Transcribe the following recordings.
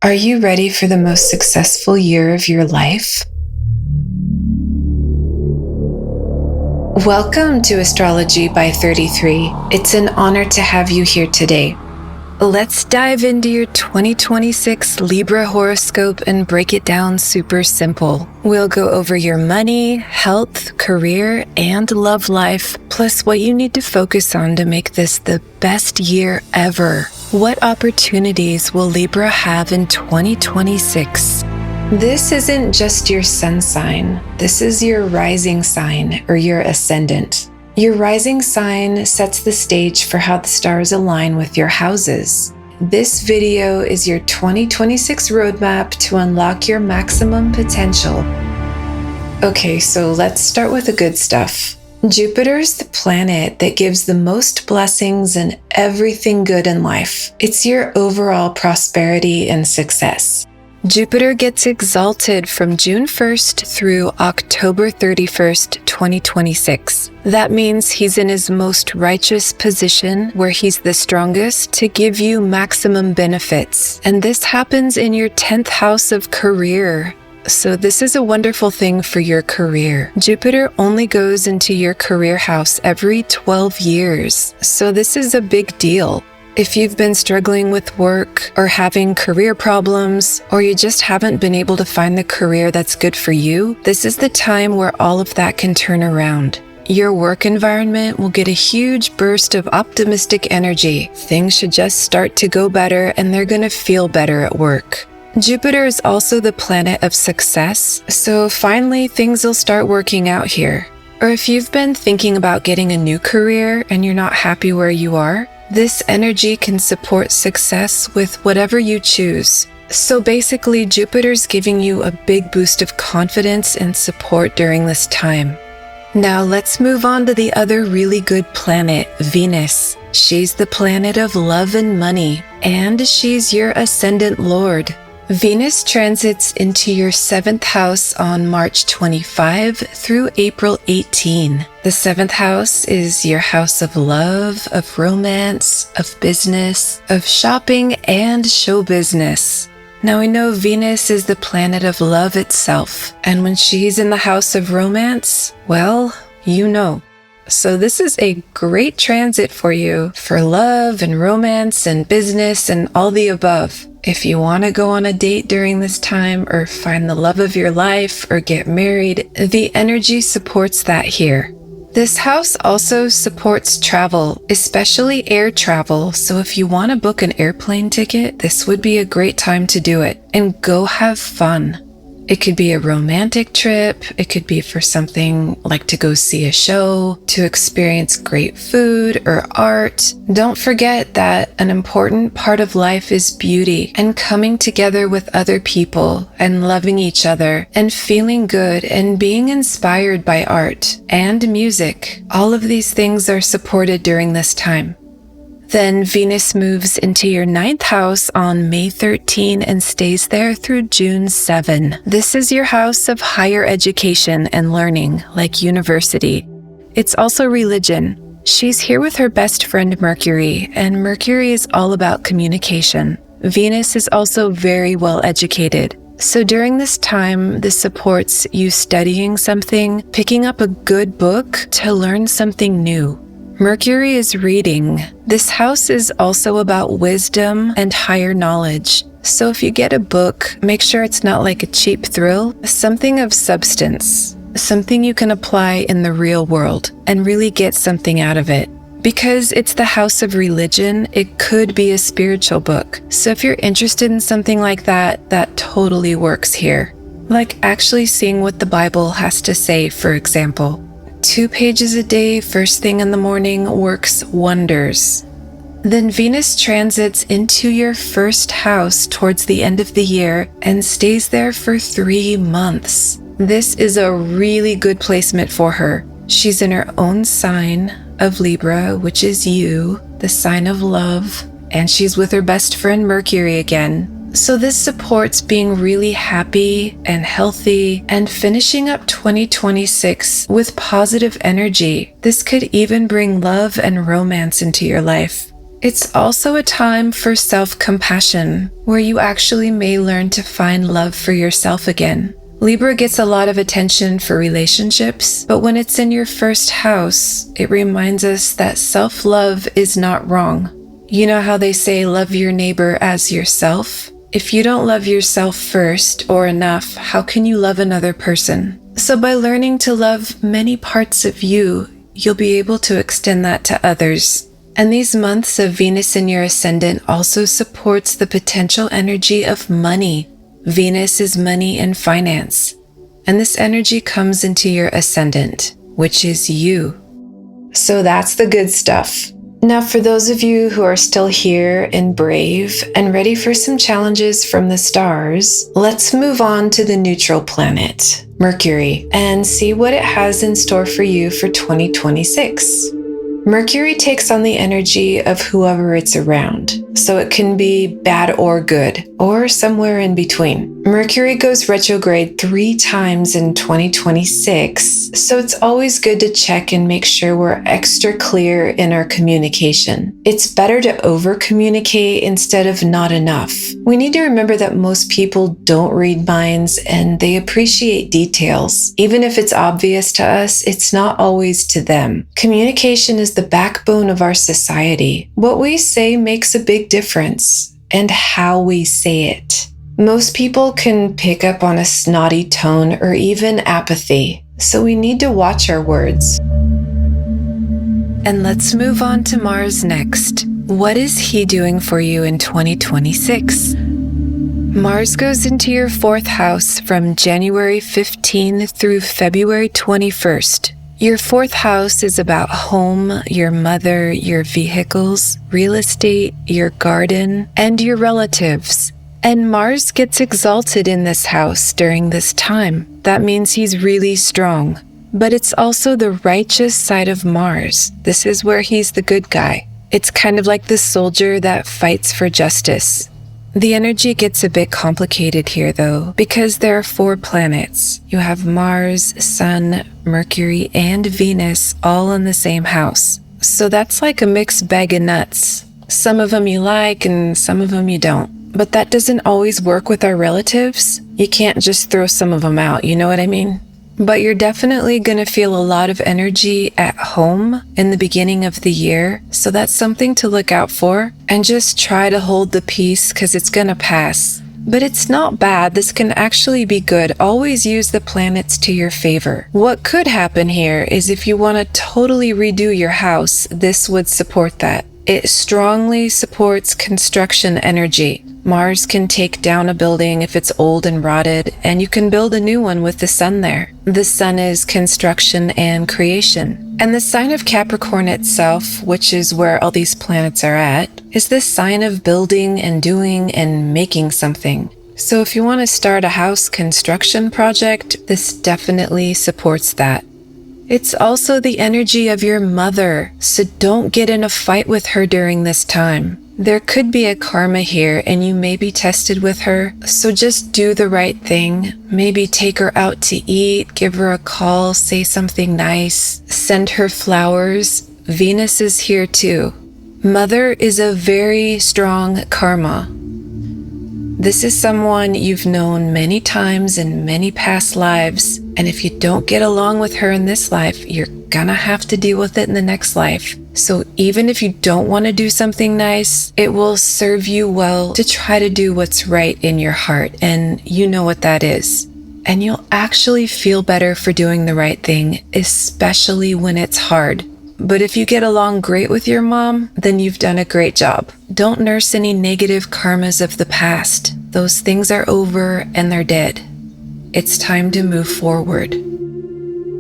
Are you ready for the most successful year of your life? Welcome to Astrology by 33. It's an honor to have you here today. Let's dive into your 2026 Libra horoscope and break it down super simple. We'll go over your money, health, career, and love life, plus what you need to focus on to make this the best year ever. What opportunities will Libra have in 2026? This isn't just your sun sign. This is your rising sign or your ascendant. Your rising sign sets the stage for how the stars align with your houses. This video is your 2026 roadmap to unlock your maximum potential. Okay, so let's start with the good stuff. Jupiter's the planet that gives the most blessings and everything good in life. It's your overall prosperity and success. Jupiter gets exalted from June 1st through October 31st, 2026. That means he's in his most righteous position where he's the strongest to give you maximum benefits. And this happens in your 10th house of career. So this is a wonderful thing for your career. Jupiter only goes into your career house every 12 years. So this is a big deal. If you've been struggling with work or having career problems, or you just haven't been able to find the career that's good for you, this is the time where all of that can turn around. Your work environment will get a huge burst of optimistic energy. Things should just start to go better and they're going to feel better at work. Jupiter is also the planet of success, so finally things will start working out here. Or if you've been thinking about getting a new career and you're not happy where you are, this energy can support success with whatever you choose. So basically, Jupiter's giving you a big boost of confidence and support during this time. Now let's move on to the other really good planet, Venus. She's the planet of love and money, and she's your ascendant lord. Venus transits into your 7th house on March 25 through April 18. The 7th house is your house of love, of romance, of business, of shopping, and show business. Now we know Venus is the planet of love itself, and when she's in the house of romance, well, you know. So this is a great transit for you for love and romance and business and all the above. If you want to go on a date during this time or find the love of your life or get married, the energy supports that here. This house also supports travel, especially air travel. So if you want to book an airplane ticket, this would be a great time to do it and go have fun. It could be a romantic trip. It could be for something like to go see a show, to experience great food or art. Don't forget that an important part of life is beauty and coming together with other people and loving each other and feeling good and being inspired by art and music. All of these things are supported during this time. Then Venus moves into your 9th house on May 13 and stays there through June 7. This is your house of higher education and learning, like university. It's also religion. She's here with her best friend Mercury, and Mercury is all about communication. Venus is also very well educated. So during this time, this supports you studying something, picking up a good book to learn something new. Mercury is reading. This house is also about wisdom and higher knowledge. So if you get a book, make sure it's not like a cheap thrill, something of substance, something you can apply in the real world and really get something out of it. Because it's the house of religion, it could be a spiritual book. So if you're interested in something like that, that totally works here. Like actually seeing what the Bible has to say, for example. 2 pages a day, first thing in the morning, works wonders. Then Venus transits into your 1st house towards the end of the year and stays there for 3 months. This is a really good placement for her. She's in her own sign of Libra, which is you, the sign of love, and she's with her best friend Mercury again. So this supports being really happy and healthy and finishing up 2026 with positive energy. This could even bring love and romance into your life. It's also a time for self-compassion, where you actually may learn to find love for yourself again. Libra gets a lot of attention for relationships, but when it's in your first house, it reminds us that self-love is not wrong. You know how they say love your neighbor as yourself? If you don't love yourself first or enough, how can you love another person? So by learning to love many parts of you, you'll be able to extend that to others. And these months of Venus in your ascendant also supports the potential energy of money. Venus is money and finance. And this energy comes into your ascendant, which is you. So that's the good stuff. Now, for those of you who are still here and brave and ready for some challenges from the stars, let's move on to the neutral planet, Mercury, and see what it has in store for you for 2026. Mercury takes on the energy of whoever it's around, so it can be bad or good, or somewhere in between. Mercury goes retrograde 3 times in 2026, so it's always good to check and make sure we're extra clear in our communication. It's better to over-communicate instead of not enough. We need to remember that most people don't read minds and they appreciate details. Even if it's obvious to us, it's not always to them. Communication is the backbone of our society. What we say makes a big difference, and how we say it. Most people can pick up on a snotty tone or even apathy, so we need to watch our words. And let's move on to Mars next. What is he doing for you in 2026? Mars goes into your 4th house from January 15 through February 21st. Your 4th house is about home, your mother, your vehicles, real estate, your garden, and your relatives. And Mars gets exalted in this house during this time. That means he's really strong. But it's also the righteous side of Mars. This is where he's the good guy. It's kind of like the soldier that fights for justice. The energy gets a bit complicated here though, because there are 4 planets. You have Mars, Sun, Mercury, and Venus all in the same house. So that's like a mixed bag of nuts. Some of them you like and some of them you don't. But that doesn't always work with our relatives. You can't just throw some of them out, you know what I mean? But you're definitely going to feel a lot of energy at home in the beginning of the year, so that's something to look out for. And just try to hold the peace because it's going to pass. But it's not bad, this can actually be good. Always use the planets to your favor. What could happen here is if you want to totally redo your house, this would support that. It strongly supports construction energy. Mars can take down a building if it's old and rotted, and you can build a new one with the sun there. The sun is construction and creation. And the sign of Capricorn itself, which is where all these planets are at, is the sign of building and doing and making something. So if you want to start a house construction project, this definitely supports that. It's also the energy of your mother, so don't get in a fight with her during this time. There could be a karma here and you may be tested with her, so just do the right thing. Maybe take her out to eat, give her a call, say something nice, send her flowers. Venus is here too. Mother is a very strong karma. This is someone you've known many times in many past lives, and if you don't get along with her in this life, you're gonna have to deal with it in the next life. So even if you don't want to do something nice, it will serve you well to try to do what's right in your heart, and you know what that is. And you'll actually feel better for doing the right thing, especially when it's hard. But if you get along great with your mom, then you've done a great job. Don't nurse any negative karmas of the past. Those things are over and they're dead. It's time to move forward.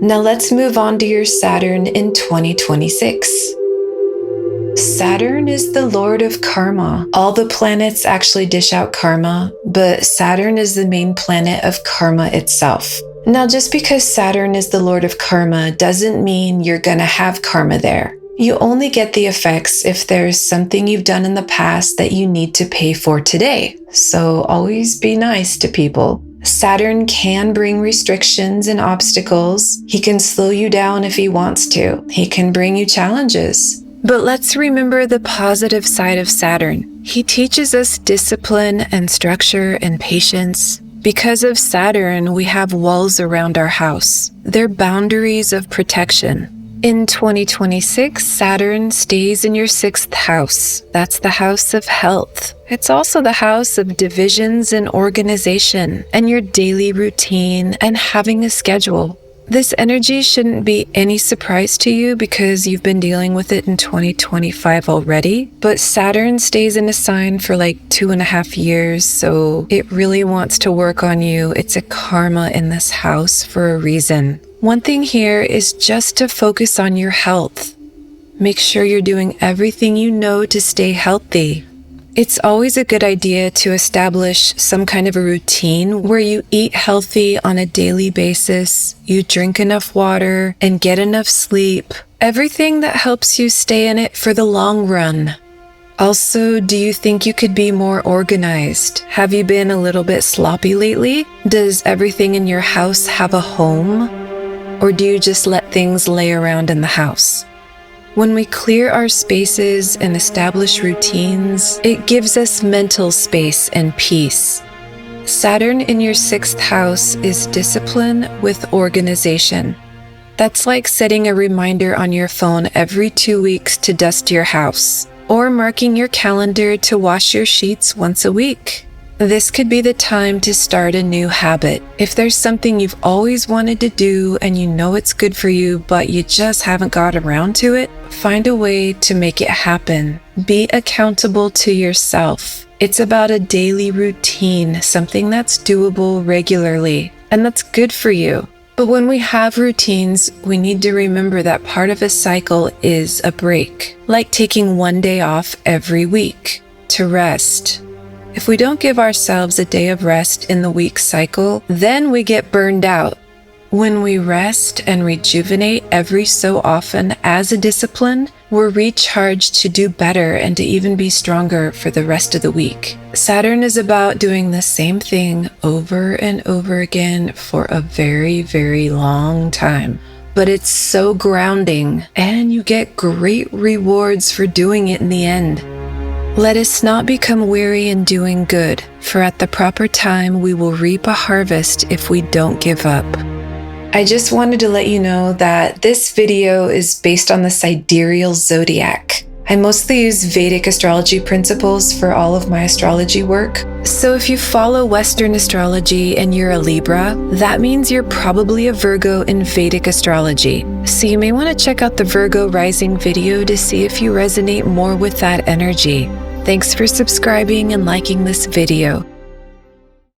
Now let's move on to your Saturn in 2026. Saturn is the lord of karma. All the planets actually dish out karma, but Saturn is the main planet of karma itself. Now, just because Saturn is the lord of karma doesn't mean you're gonna have karma there. You only get the effects if there's something you've done in the past that you need to pay for today. So always be nice to people. Saturn can bring restrictions and obstacles. He can slow you down if he wants to. He can bring you challenges. But let's remember the positive side of Saturn. He teaches us discipline and structure and patience. Because of Saturn, we have walls around our house. They're boundaries of protection. In 2026, Saturn stays in your 6th house. That's the house of health. It's also the house of divisions and organization, and your daily routine and having a schedule. This energy shouldn't be any surprise to you because you've been dealing with it in 2025 already. But Saturn stays in a sign for like 2.5 years, so it really wants to work on you. It's a karma in this house for a reason. One thing here is just to focus on your health. Make sure you're doing everything you know to stay healthy. It's always a good idea to establish some kind of a routine where you eat healthy on a daily basis, you drink enough water, and get enough sleep. Everything that helps you stay in it for the long run. Also, do you think you could be more organized? Have you been a little bit sloppy lately? Does everything in your house have a home? Or do you just let things lay around in the house? When we clear our spaces and establish routines, it gives us mental space and peace. Saturn in your 6th house is discipline with organization. That's like setting a reminder on your phone every 2 weeks to dust your house, or marking your calendar to wash your sheets once a week. This could be the time to start a new habit. If there's something you've always wanted to do and you know it's good for you, but you just haven't got around to it, find a way to make it happen. Be accountable to yourself. It's about a daily routine, something that's doable regularly, and that's good for you. But when we have routines, we need to remember that part of a cycle is a break, like taking 1 day off every week to rest. If we don't give ourselves a day of rest in the week cycle, then we get burned out. When we rest and rejuvenate every so often as a discipline, we're recharged to do better and to even be stronger for the rest of the week. Saturn is about doing the same thing over and over again for a very, very long time. But it's so grounding, and you get great rewards for doing it in the end. Let us not become weary in doing good, for at the proper time we will reap a harvest if we don't give up. I just wanted to let you know that this video is based on the sidereal zodiac. I mostly use Vedic astrology principles for all of my astrology work. So if you follow Western astrology and you're a Libra, that means you're probably a Virgo in Vedic astrology. So you may want to check out the Virgo rising video to see if you resonate more with that energy. Thanks for subscribing and liking this video.